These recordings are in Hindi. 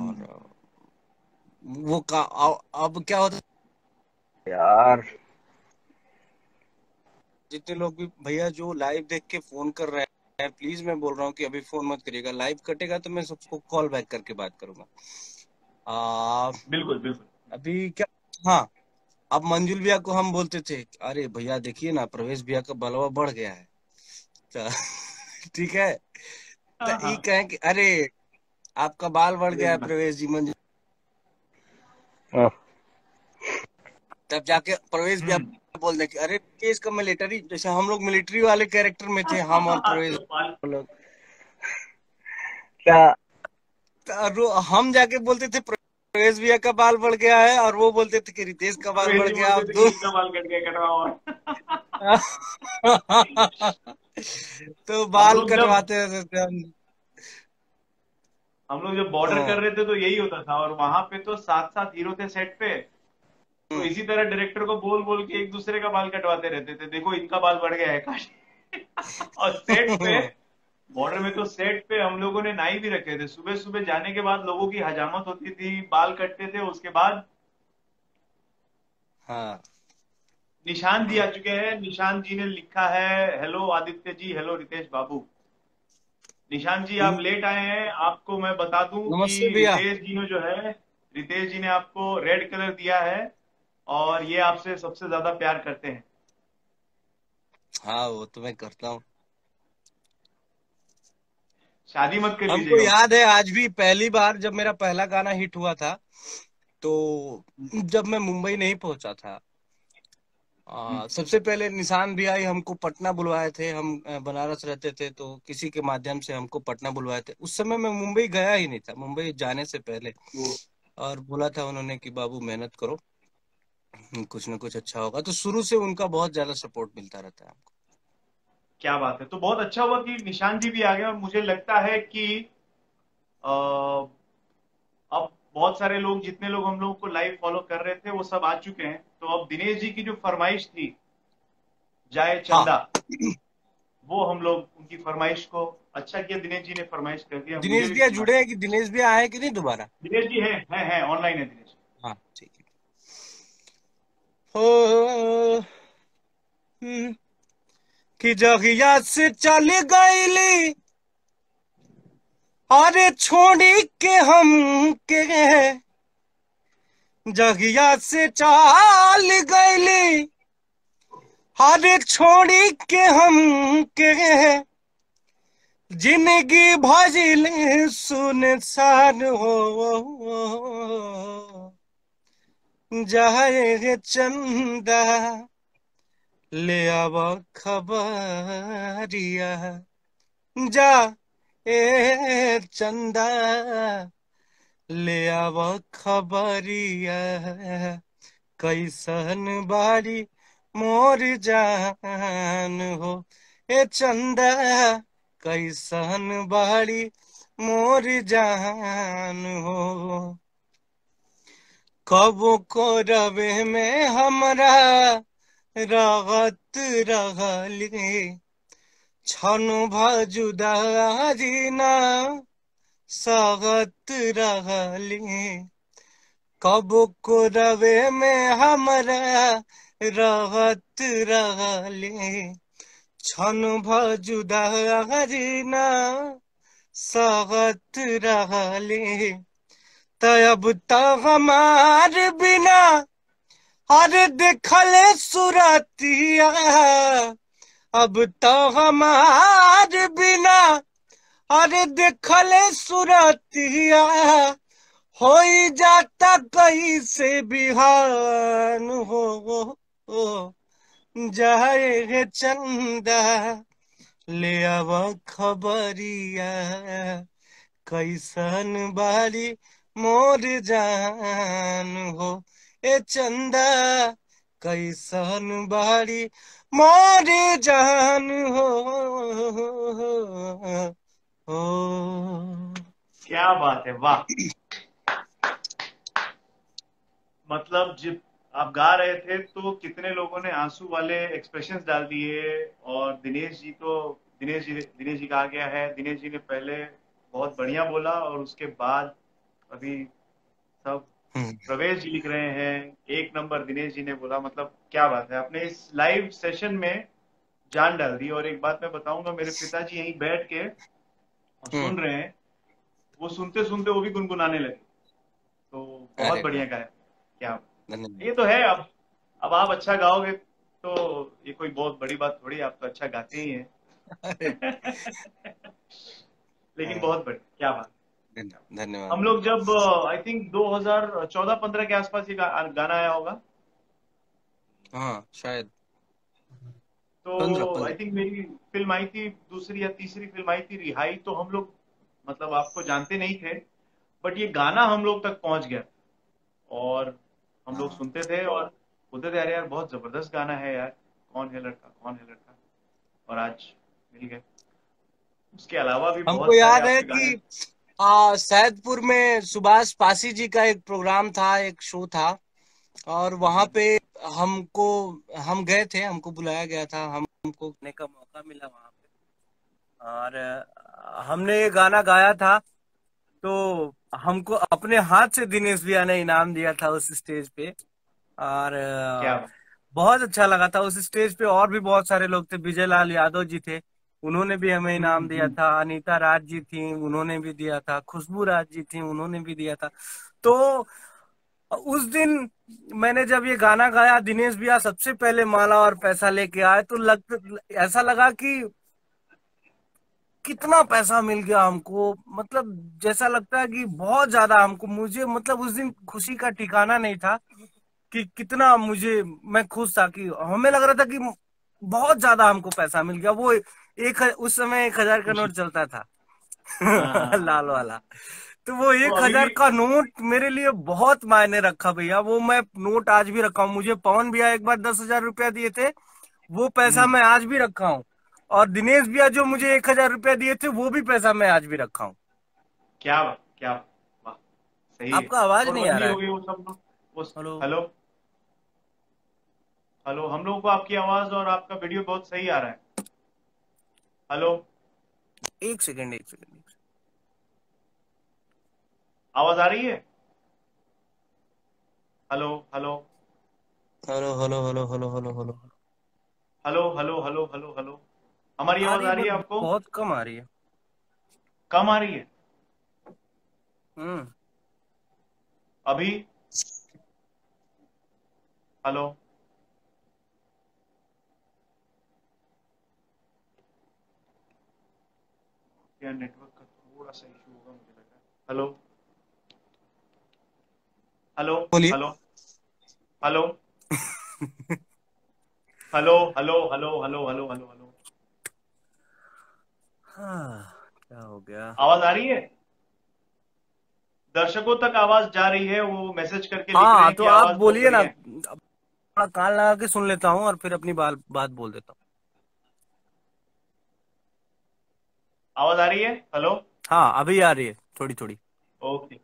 और वो अब क्या होता है यार, जितने लोग भी भैया जो लाइव देख के फोन कर रहे हैं, प्लीज मैं बोल रहा हूँ कि अभी फोन मत करिएगा, लाइव कटेगा तो मैं सबको कॉल बैक करके बात करूंगा। आ, बिल्कुल बिल्कुल। अभी क्या, हाँ, अब मंजुल भैया को हम बोलते थे, अरे भैया देखिए ना प्रवेश भैया का बलवा बढ़ गया है। तो ठीक है, तो हाँ ये हाँ। कहें कि अरे आपका बाल बढ़ गया है प्रवेश जी, मंजुल, तब जाके प्रवेश भैया हम्म। बोल दे कि अरे केस का मिलिट्री, जैसे हम लोग मिलिट्री वाले कैरेक्टर में थे, हम और प्रवेश तो बाल। लोग, क्या, हम जाके बोलते थे प्रवेश भैया का बाल बढ़ गया है, और वो बोलते थे कि रितेश का बाल प्रवेश बढ़ जी गया, बोलते अब थे दो। कि इनका बाल कट गया, कटवाओ और। तो हम बाल लोग जब कटवाते रहते थे हम। हम लोग जब बॉर्डर कर हाँ। रहे थे तो यही होता था, और वहां पे तो सात सात हीरो थे सेट पे। तो हम्म। इसी तरह डायरेक्टर को बोल बोल के एक दूसरे का बाल कटवाते रहते थे, देखो इनका बाल बढ़ गया है काश। और सेट पे, बॉर्डर में तो सेट पे हम लोगों ने नाई भी रखे थे। सुबह सुबह जाने के बाद लोगों की हजामत होती थी, बाल कटते थे, उसके बाद हाँ। निशान दिया चुके हैं। निशान जी ने लिखा है, हेलो आदित्य जी, हेलो रितेश बाबू। निशान जी आप लेट आए हैं, आपको मैं बता दूं कि नमस्ते भैया। रितेश जी ने जो है, रितेश जी ने आपको रेड कलर दिया है, और ये आपसे सबसे ज्यादा प्यार करते हैं। हाँ वो तो मैं करता हूँ। शादी मत कर हमको लीजिएगा उससे। याद है आज भी, पहली बार जब मेरा पहला गाना हिट हुआ था, तो जब मैं मुंबई नहीं पहुंचा था, हम्म। सबसे पहले निशान भी आई, हमको पटना बुलवाए थे, हम बनारस रहते थे, तो किसी के माध्यम से हमको पटना बुलवाए थे। उस समय मैं मुंबई गया ही नहीं था, मुंबई जाने से पहले, वो और बोला था उन्होंने कि बाबू मेहनत करो, कुछ ना कुछ अच्छा होगा, तो शुरू से उनका बहुत ज्यादा सपोर्ट मिलता रहता है हमको। क्या बात है, तो बहुत अच्छा हुआ कि निशान जी भी आ गए। और मुझे लगता है कि अ, अब बहुत सारे लोग, जितने लोग हम लोग को लाइव फॉलो कर रहे थे, वो सब आ चुके हैं। तो अब दिनेश जी की जो फरमाइश थी, जाए हाँ, चंदा, वो हम लोग उनकी फरमाइश को, अच्छा किया दिनेश जी ने फरमाइश कर दिया, मुझे दिनेश भी भैया सुनना जुड़े था। हैं कि दिनेश भैया आए कि नहीं दोबारा? दिनेश जी है ऑनलाइन है दिनेश। हाँ ठीक है। हो, हम्म, कि जगिया से चल गईली, अरे छोड़ी के हम के, जगिया से चाल गईली, अरे छोड़ी के हम के, जिंदगी भजिल सुनसान हो, जाए चंदा ले आव खबरिया, जा ए चंदा ले आव खबरिया, कैसन बारी मोर जान हो, ए चंदा कैसन बारी मोर जान हो, कबो को रवे में हमरा रहत रहली, छनु भजुदारी ना सहत रहली, कबो को रवे में हमरा रहत रहली, छनु भजुदारी ना सहत रहली, तब तो हमार बिना अरे देखल सुरतिया, अब तो हमार बिना अरे देखल सुरतिया, हो जाता कैसे बिहान हो, जाए चंदा ले आव खबरिया, कैसन बारी मोर जान हो, ए चंदा कैसन बारी मोर जान हो। क्या बात है, वाह। मतलब जब आप गा रहे थे तो कितने लोगों ने आंसू वाले एक्सप्रेशंस डाल दिए। और दिनेश जी तो, दिनेश जी का आ गया है। दिनेश जी ने पहले बहुत बढ़िया बोला, और उसके बाद अभी सब हम्म। प्रवेश जी लिख रहे हैं, एक नंबर दिनेश जी ने बोला, मतलब क्या बात है, आपने इस लाइव सेशन में जान डाल दी। और एक बात मैं बताऊंगा, मेरे पिताजी यहीं बैठ के हम्म। सुन रहे हैं, वो सुनते सुनते वो भी गुनगुनाने लगे। तो बहुत अरे बढ़िया वाह, गाया। क्या, धन्यवाद। ये तो है। अब आप अच्छा गाओगे तो ये कोई बहुत बड़ी बात थोड़ी है, आप तो अच्छा गाते ही हैं। अरे लेकिन हाँ, बहुत बढ़िया, क्या बात। धन्यवाद हम लोग धन्यवाद। जब आई थिंक 2014-15 के आसपास ये गाना आया होगा, हाँ शायद पंद्रह तो आई पंद्रह थिंक मेरी फिल्म आई थी, दूसरी या तीसरी फिल्म आई थी रिहाई, तो हम लोग मतलब आपको जानते नहीं थे, बट ये गाना हम लोग तक पहुंच गया और हम लोग हाँ, सुनते थे और बोलते थे, अरे यार बहुत जबरदस्त गाना है यार, कौन है लड़का, कौन है लड़का। और आज मिल गए। उसके अलावा भी हमको बहुत सारे याद है आपके गाने। कि सैदपुर में सुभाष पासी जी का एक प्रोग्राम था, एक शो था, और वहां हम्म, पे हमको हम गए थे, हमको बुलाया गया था, हमको गाने का मौका मिला वहां पे। और हमने ये गाना गाया था, तो हमको अपने हाथ से दिनेश भैया ने इनाम दिया था उस स्टेज पे। और क्या बात। बहुत अच्छा लगा था। उस स्टेज पे और भी बहुत सारे लोग थे, विजय लाल यादव जी थे, उन्होंने भी हमें इनाम दिया हम्म। था, अनीता राज जी थी, उन्होंने भी दिया था, खुशबू राज जी थी, उन्होंने भी दिया था। तो उस दिन मैंने जब ये गाना गाया, दिनेश भैया सबसे पहले माला और पैसा लेके आए, तो ऐसा लगा कि कितना पैसा मिल गया हमको। मतलब जैसा लगता है कि बहुत ज्यादा हमको, मुझे मतलब उस दिन खुशी का ठिकाना नहीं था कि कितना मुझे, मैं खुश था कि हमें लग रहा था कि बहुत ज्यादा हमको पैसा मिल गया। वो उस समय 1,000 का खुशी। नोट चलता था हाँ हाँ हाँ लाल हाँ। वाला। तो वो तो एक अभी भी। हजार का नोट मेरे लिए बहुत मायने रखा भैया। वो मैं नोट आज भी रखा हूँ। मुझे पवन भैया एक बार 10,000 रुपया दिए थे, वो पैसा हम्म। मैं आज भी रखा हूँ। और दिनेश भैया जो मुझे 1,000 रुपया दिए थे, वो भी पैसा मैं आज भी रखा हूँ। क्या बात, क्या बात। वाह, सही है। आपका आवाज नहीं आ नोटबंदी रहा हो है। गई वो सब लोग। वो। हेलो। हेलो। हेलो, हम लोगों को आपकी आवाज और आपका वीडियो बहुत सही आ रहा है। हेलो। एक सेकेंड, एक सेकेंड। आवाज आ रही है। Hello hello. Hello hello hello hello hello hello. Hello hello hello hello hello. हमारी आ आवाज रही है आ रही बट है आपको? बहुत कम आ रही है। कम आ रही है। हम्म। अभी। हेलो। या नेटवर्क का थोड़ा सा इशू होगा मुझे लग रहा है। हेलो हेलो बोलिए। Hello hello hello hello hello hello hello hello hello. हाँ, क्या हो गया। आवाज आ रही है? दर्शकों तक आवाज जा रही है, वो मैसेज करके लिख रहे हाँ हैं तो कि आप आवाज बहुत बोलिए ना, बढ़िया है। अपना कान लगा के सुन लेता हूँ और फिर अपनी बात बात बोल देता हूँ। आवाज आ रही है? हेलो। हाँ अभी आ रही है, थोड़ी थोड़ी। ओके।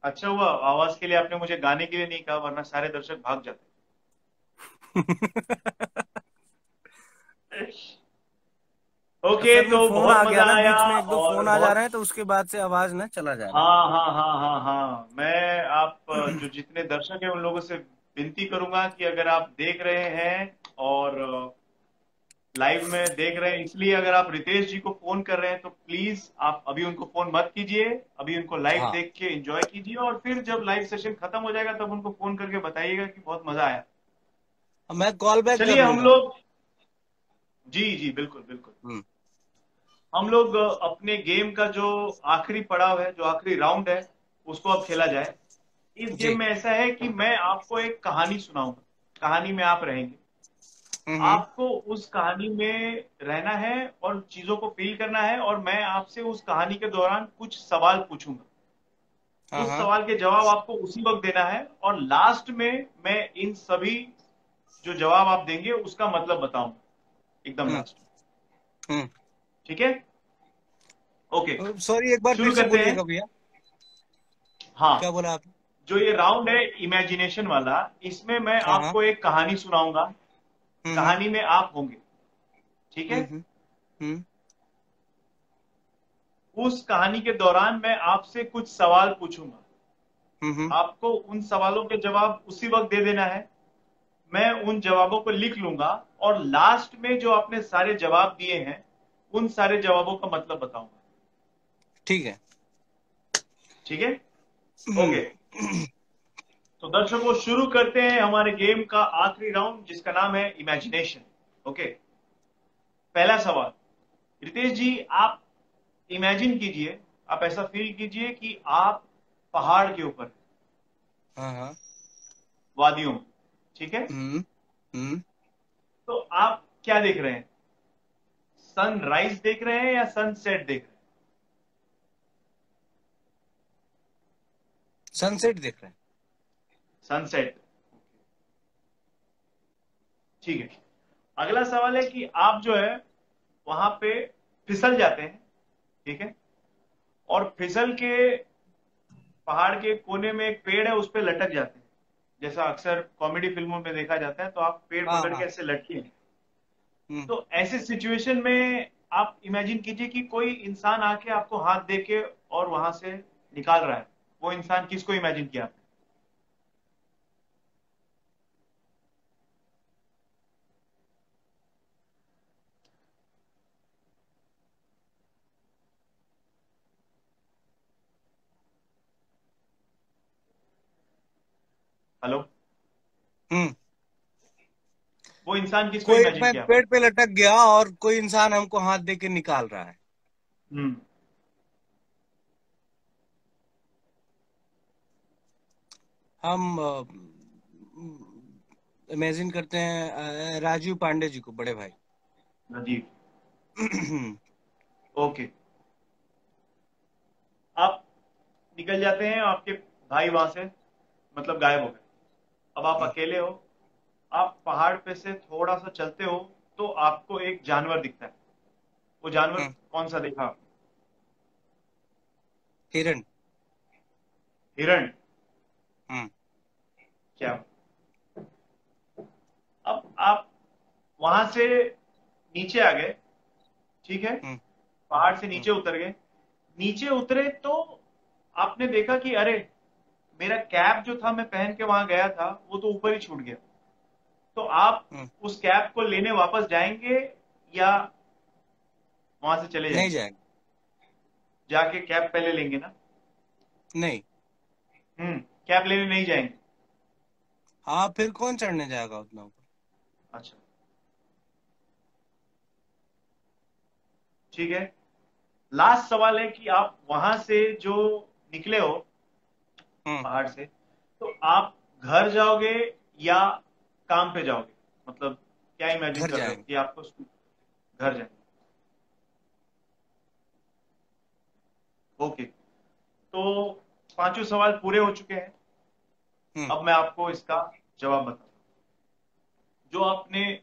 अच्छा हुआ आवाज के लिए आपने मुझे गाने के लिए नहीं कहा, वरना सारे दर्शक भाग जाते। ओके, असल में तो फोन बहुत आ गया मजा ना आया। बीच में, एक दो और फोन आ जा बहुत। रहे हैं, तो उसके बाद से आवाज ना चला जा रहा है। हाँ हाँ हाँ हाँ हाँ, मैं आप जो जितने दर्शक हैं उन लोगों से विनती करूंगा कि अगर आप देख रहे हैं और लाइव में देख रहे हैं, इसलिए अगर आप रितेश जी को फोन कर रहे हैं तो प्लीज आप अभी उनको फोन मत कीजिए। अभी उनको लाइव हाँ, देख के एंजॉय कीजिए और फिर जब लाइव सेशन खत्म हो जाएगा तब उनको फोन करके बताइएगा कि बहुत मजा आया। मैं कॉल बैक कर चलिए हम लूंगा। लोग। जी जी, बिल्कुल बिल्कुल। हम्म। हम लोग अपने गेम का जो आखिरी पड़ाव है, जो आखिरी राउंड है, उसको अब खेला जाए। इस जी। गेम में ऐसा है कि मैं आपको एक कहानी सुनाऊंगा, कहानी में आप रहेंगे। हम्म। आपको उस कहानी में रहना है और चीजों को फील करना है, और मैं आपसे उस कहानी के दौरान कुछ सवाल पूछूंगा। हाँ उस हाँ। सवाल के जवाब आपको उसी वक्त देना है, और लास्ट में मैं इन सभी जो जवाब आप देंगे उसका मतलब बताऊंगा, एकदम हम्म। लास्ट में। हम्म। ठीक है? ओके। सॉरी, एक बार फिर शुरू से करते हैं। बोलिएगा भैया। हाँ। क्या बोला आपने। जो ये राउंड है इमेजिनेशन वाला, इसमें मैं हाँ हाँ। आपको एक कहानी सुनाऊंगा। हम्म। कहानी में आप होंगे। ठीक है? हम्म। हम्म। उस कहानी के दौरान मैं आपसे कुछ सवाल पूछूंगा, हम्म। आपको उन सवालों के जवाब उसी वक्त दे देना है। मैं उन जवाबों को लिख लूंगा और लास्ट में जो आपने सारे जवाब दिए हैं उन सारे जवाबों का मतलब बताऊंगा। ठीक है। ठीक है, हम्म। ओके। तो दर्शकों, शुरू करते हैं हमारे गेम का आखिरी राउंड, जिसका नाम है इमेजिनेशन। ओके, पहला सवाल। रितेश जी, आप इमेजिन कीजिए, आप ऐसा फील कीजिए कि आप पहाड़ के ऊपर, हाँ हाँ। वादियों में, ठीक है। हम्म। हम्म। तो आप क्या देख रहे हैं? सनराइज देख रहे हैं या सनसेट देख रहे हैं? सनसेट देख रहे हैं। सनसेट, ठीक है। अगला सवाल है कि आप जो है वहां पे फिसल जाते हैं, ठीक है, और फिसल के पहाड़ के कोने में एक पेड़ है, उस पे लटक जाते हैं, जैसा अक्सर कॉमेडी फिल्मों में देखा जाता है। तो आप पेड़ हाँ पकड़ के हाँ। ऐसे लटके हैं। हम्म। तो ऐसे सिचुएशन में आप इमेजिन कीजिए कि कोई इंसान आके आपको हाथ दे के और वहां से निकाल रहा है। वो इंसान किसको इमेजिन किया आपने? हेलो, हम्म। वो इंसान किसको कोई, इमेजिन मैं किया आपने? पेड़ पे लटक गया और कोई इंसान हमको हाथ दे के निकाल रहा है। हम्म। हम इमेजिन करते हैं राजीव पांडे जी को, बड़े भाई। नजीब, ओके। आप निकल जाते हैं, आपके भाई वहां से मतलब गायब हो गए। अब आप अकेले हो, आप पहाड़ पे से थोड़ा सा चलते हो तो आपको एक जानवर दिखता है। वो जानवर हम्म। कौन सा देखा आपने? हिरण। हिरण? हम्म। क्या? अब आप वहां से नीचे आ गए, ठीक है, हम्म। पहाड़ से हम्म। नीचे उतर गए। नीचे उतरे तो आपने देखा कि अरे, मेरा कैप जो था मैं पहन के वहां गया था वो तो ऊपर ही छूट गया। तो आप हम्म। उस कैप को लेने वापस जाएंगे या वहां से चले नहीं जाएंगे? जाएगा। जाके कैप पहले लेंगे ना? नहीं। कैप लेने नहीं जाएंगे? हाँ, फिर कौन चढ़ने जाएगा उतना ऊपर। अच्छा, ठीक है। लास्ट सवाल है कि आप वहां से जो निकले हो हम्म। पहाड़ से, तो आप घर जाओगे या काम पे जाओगे? मतलब क्या इमेजिन घर कर रहे हो जाएंगे। कि आपको घर जाएंगे? ओके, तो पांचों सवाल पूरे हो चुके हैं। हम्म। अब मैं आपको इसका जवाब बताता हूँ। जो आपने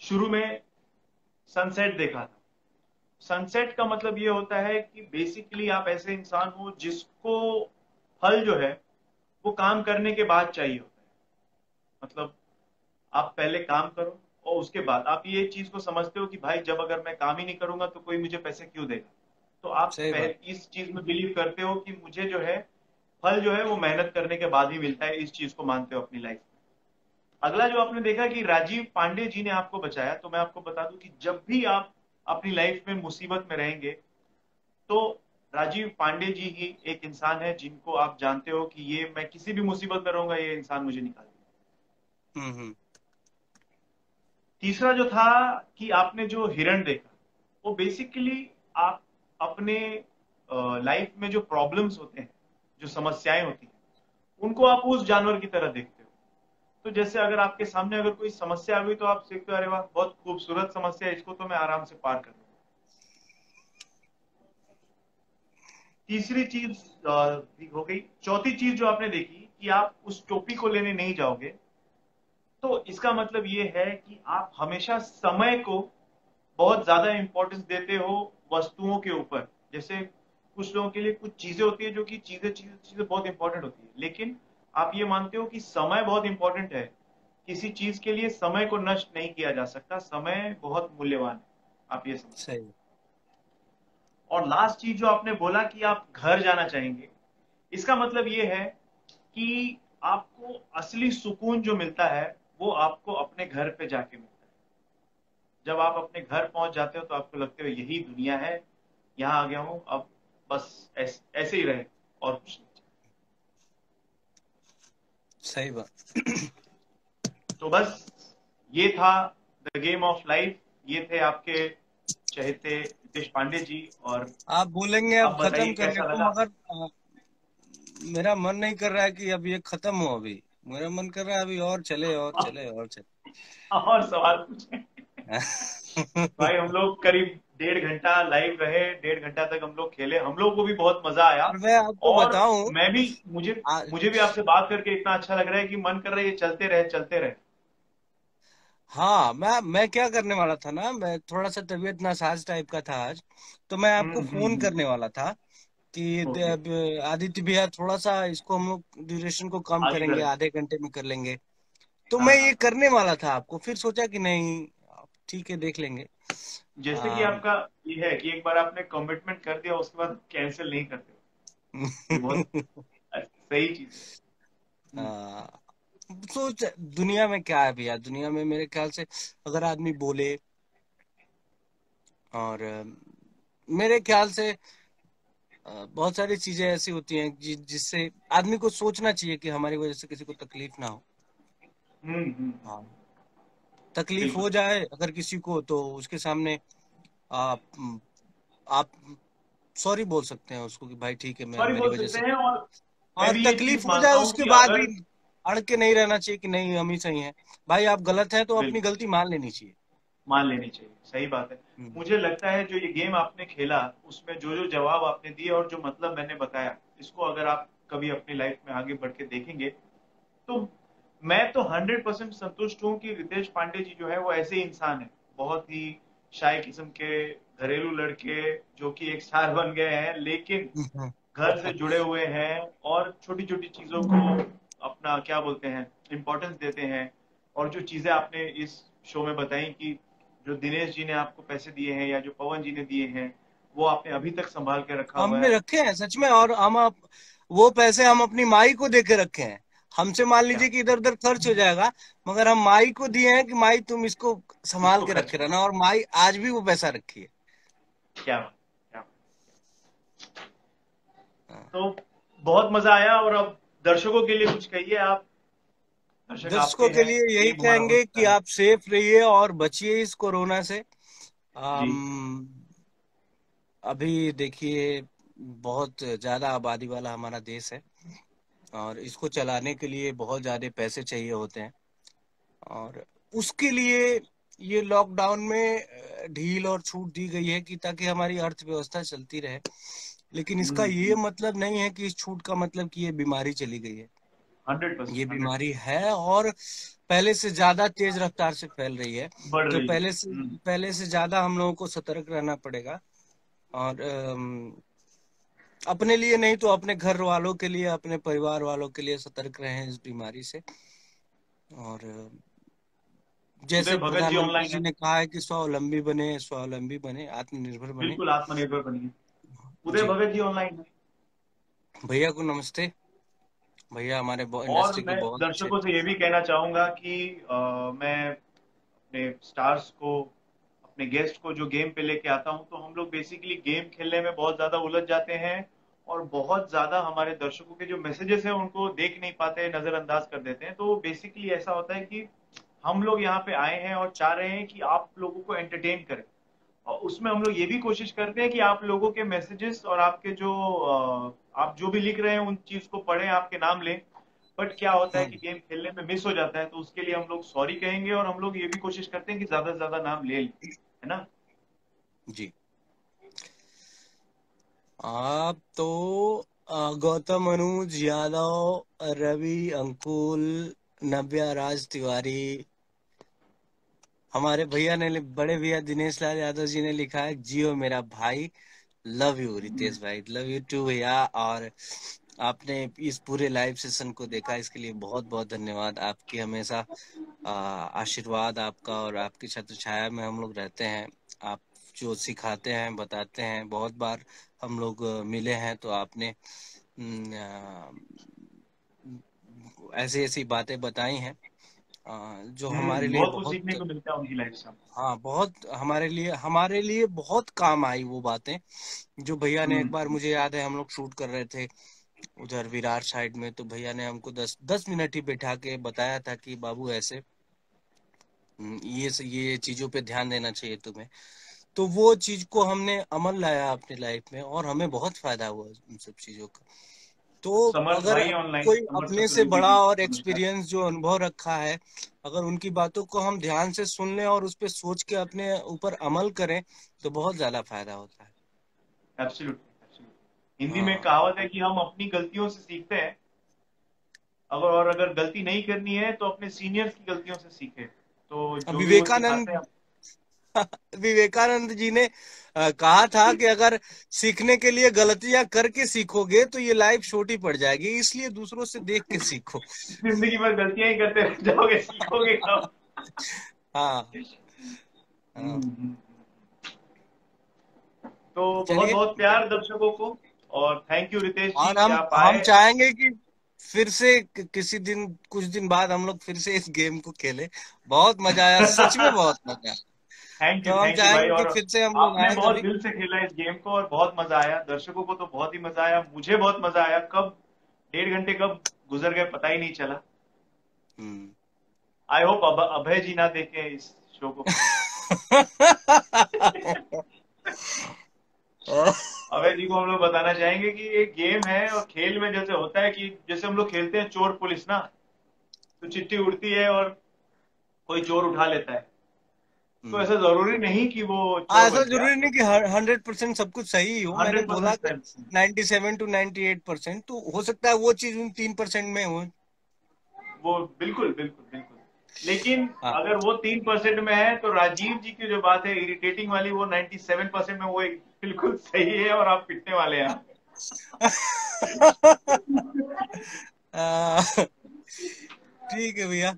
शुरू में सनसेट देखा था, सनसेट का मतलब ये होता है कि बेसिकली आप ऐसे इंसान हो जिसको फल जो है वो काम करने के बाद चाहिए होता है। मतलब आप पहले काम करो और उसके बाद आप ये चीज को समझते हो कि भाई जब अगर मैं काम ही नहीं करूंगा तो कोई मुझे पैसे क्यों देगा। तो आप सही बात। इस चीज में बिलीव करते हो कि मुझे जो है फल जो है वो मेहनत करने के बाद ही मिलता है, इस चीज को मानते हो अपनी लाइफ में। अगला जो आपने देखा कि राजीव पांडे जी ने आपको बचाया, तो मैं आपको बता दूं कि जब भी आप अपनी लाइफ में मुसीबत में रहेंगे तो राजीव पांडे जी ही एक इंसान है जिनको आप जानते हो कि ये, मैं किसी भी मुसीबत में रहूंगा ये इंसान मुझे निकालेगा। हम्म। तीसरा जो था कि आपने जो हिरण देखा, वो बेसिकली आप अपने लाइफ में जो प्रॉब्लम्स होते हैं, जो समस्याएं होती हैं, उनको आप उस जानवर की तरह देखते हो। तो जैसे अगर आपके सामने अगर कोई समस्या आ गई तो आप देखते हो अरे वाह बहुत खूबसूरत समस्या है, इसको तो मैं आराम से पार कर लूंगा। तीसरी चीज हो गई। चौथी चीज जो आपने देखी कि आप उस टोपी को लेने नहीं जाओगे, तो इसका मतलब ये है कि आप हमेशा समय को बहुत ज्यादा इंपॉर्टेंस देते हो वस्तुओं के ऊपर। जैसे कुछ लोगों के लिए कुछ चीजें होती है जो कि चीजें चीजें चीजें बहुत इंपॉर्टेंट होती है, लेकिन आप ये मानते हो कि समय बहुत इंपॉर्टेंट है। किसी चीज के लिए समय को नष्ट नहीं किया जा सकता, समय बहुत मूल्यवान है, आप ये समझते सही। और लास्ट चीज जो आपने बोला कि आप घर जाना चाहेंगे, इसका मतलब ये है कि आपको असली सुकून जो मिलता है वो आपको अपने घर पे जाके मिलता है। जब आप अपने घर पहुंच जाते हो तो आपको लगता है यही दुनिया है, यहाँ आ गया हूँ अब, बस ऐसे ही रहे और कुछ नहीं। सही बात। तो बस ये था द गेम ऑफ लाइफ। ये थे आपके चहेते रितेश पांडे जी। और आप बोलेंगे अब अब खत्म बताइए करने कैसा को, लगा। मगर मेरा मन नहीं कर रहा है कि अब ये खत्म हो। अभी मेरा मन कर रहा है अभी और चले और चले और चले। और सवाल पूछे। भाई हम लोग करीब 1.5 घंटा लाइव रहे, 1.5 घंटा तक हम लोग खेले, हम लोग को भी बहुत मजा आया। और मैं आपको और बताऊं, मैं भी, मुझे मुझे भी आपसे बात करके इतना अच्छा लग रहा है कि मन कर रहा है ये चलते रहे चलते रहे। हाँ, मैं क्या करने वाला था ना, मैं थोड़ा सा तबीयत नासाज टाइप का था आज, तो मैं आपको फोन करने वाला था कि ओके, आदित्य भैया थोड़ा सा इसको हम लोग ड्यूरेशन को कम आगे करेंगे, करें। आधे घंटे में कर लेंगे। तो हाँ मैं हाँ ये हाँ। करने वाला था आपको, फिर सोचा कि नहीं, ठीक है देख लेंगे। जैसे कि आ, आपका ये है कि एक बार आपने कमिटमेंट कर दिया उसके बाद कैंसिल नहीं करते हो। ये बहुत सही चीज है। आ, सोच, दुनिया में क्या है भैया, दुनिया में मेरे ख्याल से अगर आदमी बोले, और मेरे ख्याल से बहुत सारी चीजें ऐसी होती हैं जिससे आदमी को सोचना चाहिए कि हमारी वजह से किसी को तकलीफ ना हो। हाँ, तकलीफ बिल्कुल। हो जाए अगर किसी को, तो उसके सामने आप आप सॉरी बोल सकते हैं उसको कि भाई ठीक है, मैं सॉरी मेरी बोल वजह सकते से। हैं। और मैं और भी ये चीज तकलीफ हो जाए मानता हूँ उसके कि बाद भी अगर, अड़ के नहीं रहना चाहिए कि नहीं हम ही सही हैं। भाई आप गलत हैं तो अपनी बिल्कुल गलती मान लेनी चाहिए। मान लेनी चाहिए, सही बात है। हम्म। मुझे लगता है जो ये गेम आपने खेला उसमें जो जो जवाब आपने दिए और जो मतलब मैंने बताया, इसको अगर आप कभी अपनी लाइफ में आगे बढ़ के देखेंगे तो मैं तो 100% संतुष्ट हूँ कि रितेश पांडे जी जो है वो ऐसे इंसान है, बहुत ही शाय किस्म के घरेलू लड़के जो कि एक स्टार बन गए हैं, लेकिन घर से जुड़े हुए हैं और छोटी छोटी चीजों को अपना क्या बोलते हैं इम्पोर्टेंस देते हैं। और जो चीजें आपने इस शो में बताई कि जो दिनेश जी ने आपको पैसे दिए हैं या जो पवन जी ने दिए हैं, वो आपने अभी तक संभाल के रखा हुआ हमने है। रखे हैं सच में, और वो पैसे हम अपनी माई को दे के रखे हैं। हमसे मान क्या लीजिए कि इधर उधर खर्च हो जाएगा, मगर हम माई को दिए हैं कि माई तुम इसको संभाल इसको के खर्च रखे करो। रहना, और माई आज भी वो पैसा रखी है। क्या बात, क्या बात। हाँ। तो बहुत मजा आया। और अब दर्शकों के लिए कुछ कहिए आप। दर्शक आपके दर्शकों के हैं, लिए यही गेम हमारा हो कहेंगे कि सकता है। आप सेफ रहिए और बचिए इस कोरोना से। जी। अभी देखिए, बहुत ज्यादा आबादी वाला हमारा देश है, और इसको चलाने के लिए बहुत ज्यादा पैसे चाहिए होते हैं। और उसके लिए ये लॉकडाउन में ढील और छूट दी गई है कि ताकि हमारी अर्थव्यवस्था चलती रहे। लेकिन इसका ये मतलब नहीं है कि इस छूट का मतलब कि ये बीमारी चली गई है। हंड्रेड ये परसेंट, हंड्रेड बीमारी है, और पहले से ज्यादा तेज रफ्तार से फैल रही है। बढ़ तो रही है। पहले से ज्यादा हम लोगों को सतर्क रहना पड़ेगा। और अपने लिए नहीं तो अपने घर वालों के लिए, अपने परिवार वालों के लिए सतर्क रहें इस बीमारी से। और उदय जैसे भगत जी प्रधानमंत्री ऑनलाइन जी है। ने कहा है कि स्वावलंबी बने, आत्मनिर्भर बने। बिल्कुल आत्मनिर्भर बनिए। उदय जी। भगत जी ऑनलाइन है। भैया को नमस्ते। भैया हमारे और इंडस्ट्री के मैं बहुत अच्छे। दर्शकों से ये भी कहना चाहूंगा कि मैं अपने स्टार्स को, अपने गेस्ट को जो गेम पे लेके आता हूं, तो हम लोग बेसिकली गेम खेलने में बहुत ज्यादा उलझ जाते हैं और बहुत ज्यादा हमारे दर्शकों के जो मैसेजेस हैं उनको देख नहीं पाते, नजरअंदाज कर देते हैं। तो बेसिकली ऐसा होता है कि हम लोग यहाँ पे आए हैं और चाह रहे हैं कि आप लोगों को एंटरटेन करें। और उसमें हम लोग ये भी कोशिश करते हैं कि आप लोगों के मैसेजेस और आपके जो आप जो भी लिख रहे हैं उन चीज को पढ़ें, आपके नाम लें। बट क्या होता है कि हम्म। गेम खेलने में मिस हो जाता है, तो उसके लिए हम लोग सॉरी कहेंगे और हम लोग ये भी कोशिश करते हैं कि ज्यादा से ज्यादा नाम ले लें, है ना। जी। आप तो गौतम अनुज यादव, रवि, अंकुल, नव्या राज तिवारी, हमारे भैया ने बड़े भैया दिनेश लाल यादव जी ने लिखा है, जियो मेरा भाई। लव यू रितेश भाई, लव यू टू भैया। और आपने इस पूरे लाइव सेशन को देखा, इसके लिए बहुत बहुत धन्यवाद। आपकी हमेशा आशीर्वाद आपका, और आपकी छत्र छाया में हम लोग रहते हैं। आप जो सिखाते हैं बताते हैं। बहुत बार हम लोग मिले हैं तो आपने ऐसी ऐसी बातें बताई हैं जो हमारे लिए बहुत कुछ सीखने बहुत, को मिलता है उनकी लाइफ से। हाँ बहुत हमारे लिए बहुत काम आई वो बातें। जो भैया ने एक हम्म बार, मुझे याद है हम लोग शूट कर रहे थे उधर विरार साइड में, तो भैया ने हमको 10 10 मिनट ही बैठा के बताया था कि बाबू ऐसे ये चीजों पे ध्यान देना चाहिए तुम्हें। तो वो चीज को हमने अमल लाया अपनी लाइफ में और हमें बहुत फायदा हुआ उन सब चीजों का। तो समर्थ अगर भाई ऑनलाइन, कोई समर्थ अपने से चतुर्वेदी बड़ा जी, और नमस्कार। एक्सपीरियंस जो अनुभव रखा है, अगर उनकी बातों को हम ध्यान से सुन लें और उस पर सोच के अपने ऊपर अमल करें तो बहुत ज्यादा फायदा होता है। Absolutely absolutely. हिंदी में हाँ, कहावत है कि हम अपनी गलतियों से सीखते हैं, अगर गलती नहीं करनी है तो अपने सीनियर्स की गलतियों से सीखे, तो जो भी वो सिखाते विवेकानंद हैं। विवेकानंद जी ने कहा था कि अगर सीखने के लिए गलतियां करके सीखोगे तो ये लाइफ छोटी पड़ जाएगी, इसलिए दूसरों से देख के सीखो। जिंदगी भर गलतियां ही करते रह जाओगे, सीखोगे कब? हाँ हाँ। हम्म। तो बहुत चलिए, बहुत प्यार दर्शकों को, और थैंक यू रितेश जी और कि आप हम आए। चाहेंगे कि फिर से किसी दिन, कुछ दिन बाद हम लोग फिर से इस गेम को खेलें। बहुत मजा आया, सच में बहुत मजा आया। तो हम थैंक यू भाई। चाहेंगे कि और फिर से हम लोग आपने आए बहुत कभी। दिल से खेला इस गेम को और बहुत मजा आया, दर्शकों को तो बहुत ही मजा आया, मुझे बहुत मजा आया। कब 1.5 घंटे कब गुजर गए पता ही नहीं चला। हम्म। आई होप अभय जी ना देखे इस शो को कभी। अभय जी को हम लोग बताना चाहेंगे कि ये गेम है, और खेल में जैसे होता है कि जैसे हम लोग खेलते हैं चोर पुलिस ना, तो चिट्ठी उड़ती है और कोई चोर उठा लेता है, तो हम्म। ऐसा जरूरी नहीं कि वो चोर ऐसा बच गया। जरूरी नहीं कि 100% सब कुछ सही ही हो। मैंने बोला 100% कि 97 to 98%, तो हो सकता है वो चीज उन 3% में हो। वो बिल्कुल बिल्कुल बिल्कुल। लेकिन हाँ। अगर वो 3% में है तो राजीव जी की जो बात है इरिटेटिंग वाली, वो 97% में वो एक बिल्कुल सही है, और आप पिटने वाले हैं। आ, ठीक है भैया,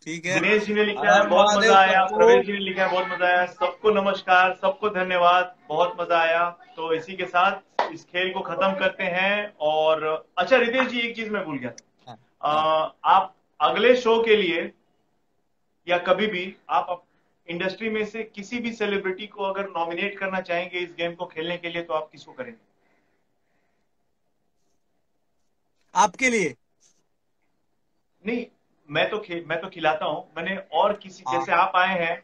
ठीक है। दिनेश जी ने लिखा हर है हर बहुत महादेव मजा आया, सबको। प्रवेश जी ने लिखा है बहुत मजा आया, सबको नमस्कार, सबको धन्यवाद, बहुत मजा आया। तो इसी के साथ इस खेल को खत्म करते हैं। और अच्छा रितेश जी, एक चीज मैं भूल गया हाँ था। हाँ। आप अगले शो के लिए या कभी भी आप इंडस्ट्री में से किसी भी सेलिब्रिटी को अगर नॉमिनेट करना चाहेंगे इस गेम को खेलने के लिए, तो आप किसको करेंगे? आपके लिए। नहीं, मैं तो खिलाता हूं, मैंने और किसी, हाँ जैसे आप आए हैं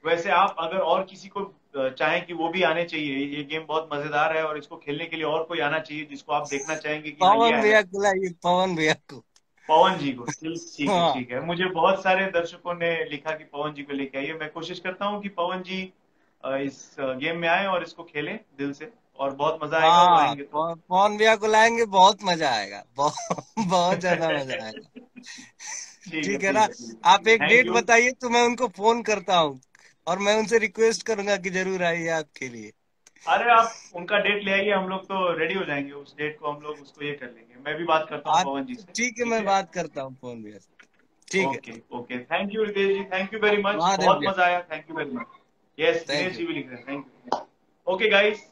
वैसे आप अगर और किसी को चाहें कि वो भी आने चाहिए, ये गेम बहुत मजेदार है और इसको खेलने के लिए और कोई आना चाहिए जिसको आप देखना चाहेंगे कि हाँ ये पवन आए। भैया को लाइए, पवन भैया को। पवन जी को, ठीक ठीक है हाँ ठीक है। मुझे बहुत सारे दर्शकों ने लिखा कि पवन जी को लेके आइए, मैं कोशिश करता हूँ कि पवन जी इस गेम में आए और इसको खेलें दिल से, और बहुत मजा आएगा वो हाँ, आएंगे तो। पवन भैया को लाएंगे, बहुत मजा आएगा, बहुत बहुत ज्यादा मजा आएगा। ठीक है ठीक है ठीक ना। है ठीक है आप ठीक है, एक थैंक डेट यू। बताइए तो मैं उनको फोन करता हूँ और मैं उनसे रिक्वेस्ट करूंगा कि जरूर आइए आपके लिए। अरे आप उनका डेट ले आइए, हम लोग तो रेडी हो जाएंगे, उस डेट को हम लोग उसको ये कर लेंगे, मैं भी बात करता हूँ आप, पवन जी से। ठीक है, ठीक मैं है। बात करता हूँ फोन भैया से। ठीक है। Okay okay, thank you Ritesh ji, thank you very much, Mahadev बहुत भैया। मजा आया, thank you very much. Yes, thank Dinesh you. जी भी लिख रहे हैं, thank you. Okay guys,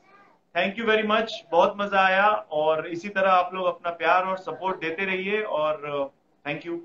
thank you very much, बहुत मजा आया, और इसी तरह आप लोग अपना प्यार और सपोर्ट देते रहिए, और थैंक यू।